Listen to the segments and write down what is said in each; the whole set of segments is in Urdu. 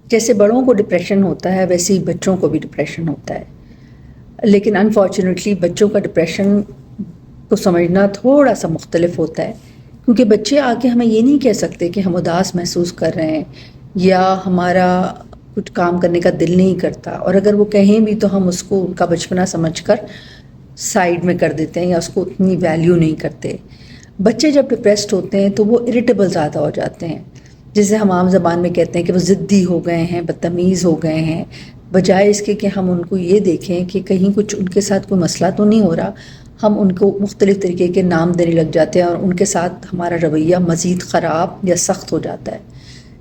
جیسے بڑوں کو ڈپریشن ہوتا ہے ویسے ہی بچوں کو بھی ڈپریشن ہوتا ہے، لیکن انفارچونیٹلی بچوں کا ڈپریشن کو سمجھنا تھوڑا سا مختلف ہوتا ہے، کیونکہ بچے آ کے ہمیں یہ نہیں کہہ سکتے کہ ہم اداس محسوس کر رہے ہیں یا ہمارا کچھ کام کرنے کا دل نہیں کرتا، اور اگر وہ کہیں بھی تو ہم اس کو ان کا بچپنا سمجھ کر سائیڈ میں کر دیتے ہیں یا اس کو اتنی ویلیو نہیں کرتے۔ بچے جب ڈپریسڈ ہوتے ہیں تو وہ اریٹیبل زیادہ ہو جاتے ہیں، جسے ہم عام زبان میں کہتے ہیں کہ وہ ضدی ہو گئے ہیں، بدتمیز ہو گئے ہیں، بجائے اس کے کہ ہم ان کو یہ دیکھیں کہ کہیں کچھ ان کے ساتھ کوئی مسئلہ تو نہیں ہو رہا، ہم ان کو مختلف طریقے کے نام دینے لگ جاتے ہیں اور ان کے ساتھ ہمارا رویہ مزید خراب یا سخت ہو جاتا ہے۔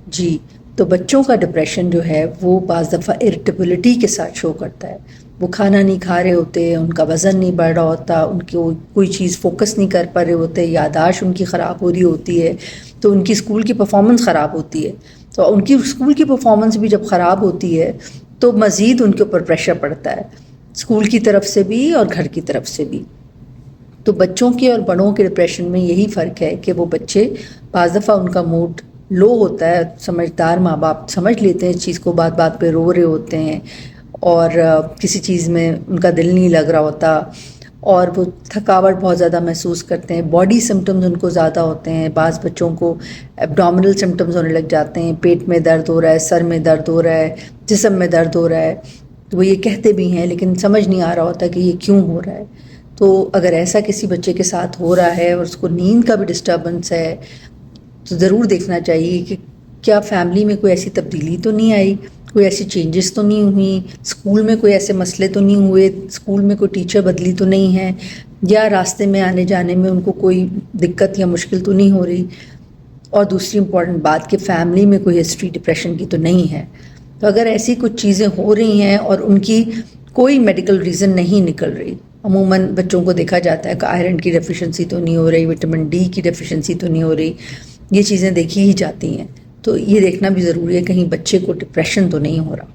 جی، تو بچوں کا ڈپریشن جو ہے وہ بعض دفعہ اریٹیبلٹی کے ساتھ شو کرتا ہے، وہ کھانا نہیں کھا رہے ہوتے، ان کا وزن نہیں بڑھ رہا ہوتا، ان کو کوئی چیز فوکس نہیں کر پا رہے ہوتے، یادداشت ان کی خراب ہو رہی ہوتی ہے، تو ان کی اسکول کی پرفارمنس خراب ہوتی ہے، تو ان کی اسکول کی پرفارمنس بھی جب خراب ہوتی ہے تو مزید ان کے اوپر پریشر پڑتا ہے، اسکول کی طرف سے بھی اور گھر کی طرف سے بھی۔ تو بچوں کے اور بڑوں کے ڈپریشن میں یہی فرق ہے کہ وہ بچے بعض دفعہ ان کا موڈ لو ہوتا ہے، سمجھدار ماں باپ سمجھ لیتے ہیں اس چیز کو، بات بات پہ رو رہے ہوتے ہیں اور کسی چیز میں ان کا دل نہیں لگ رہا ہوتا، اور وہ تھکاوٹ بہت زیادہ محسوس کرتے ہیں، باڈی سمٹمز ان کو زیادہ ہوتے ہیں، بعض بچوں کو ایبڈومینل سمٹمز ہونے لگ جاتے ہیں، پیٹ میں درد ہو رہا ہے، سر میں درد ہو رہا ہے، جسم میں درد ہو رہا ہے، تو وہ یہ کہتے بھی ہیں لیکن سمجھ نہیں آ رہا ہوتا کہ یہ کیوں ہو رہا ہے۔ تو اگر ایسا کسی بچے کے ساتھ ہو رہا ہے اور اس کو نیند کا بھی ڈسٹربنس ہے تو ضرور دیکھنا چاہیے کہ کیا فیملی میں کوئی ایسی تبدیلی تو نہیں آئی، کوئی ایسی چینجز تو نہیں ہوئی، اسکول میں کوئی ایسے مسئلے تو نہیں ہوئے، اسکول میں کوئی ٹیچر بدلی تو نہیں ہے، یا راستے میں آنے جانے میں ان کو کوئی دقت یا مشکل تو نہیں ہو رہی، اور دوسری امپورٹنٹ بات کہ فیملی میں کوئی ہسٹری ڈپریشن کی تو نہیں ہے۔ تو اگر ایسی کچھ چیزیں ہو رہی ہیں اور ان کی کوئی میڈیکل ریزن نہیں نکل رہی، عموماً بچوں کو دیکھا جاتا ہے کہ آئرن کی ڈیفیشنسی تو نہیں ہو رہی، وٹامن ڈی کی ڈیفیشنسی تو نہیں ہو رہی، یہ چیزیں دیکھی ہی جاتی ہیں، تو یہ دیکھنا بھی ضروری ہے کہیں بچے کو ڈپریشن تو نہیں ہو رہا۔